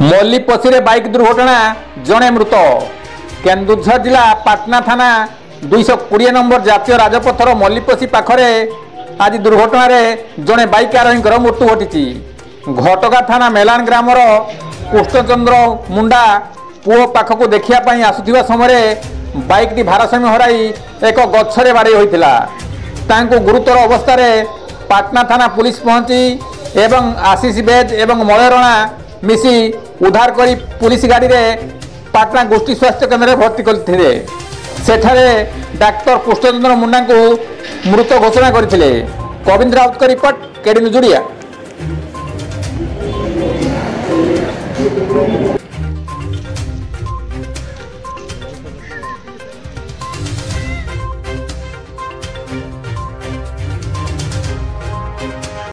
मल्लीपसी bike दुर्घटना जड़े मृत। केन्दुझर जिला पाटना थाना 220 नंबर जातीय राजपथर मल्लीपसी पाखरे आज दुर्घटन जड़े बाइक आरोही मृत्यु घटी। घटका थाना मेलान ग्रामर कृष्णचंद्र मुंडा पुओ पाखक देखापी आसुवा समय बाइकटी भारसाम्य हराई एक गछरे बाड़ी होता। गुरुतर अवस्था पाटना थाना पुलिस पहुंची एवं आशीष बेद एवं मलय रणा मिसी उद्धार करी पुलिस गाड़ी में पाटना गोष्ठी स्वास्थ्य केन्द्र में भर्ती करते। सेठारे डाक्तर कृष्णचंद्र मुंडा को मृत घोषणा करते। कविंद्र राउत का रिपोर्ट केडी न्यूज ओडिया।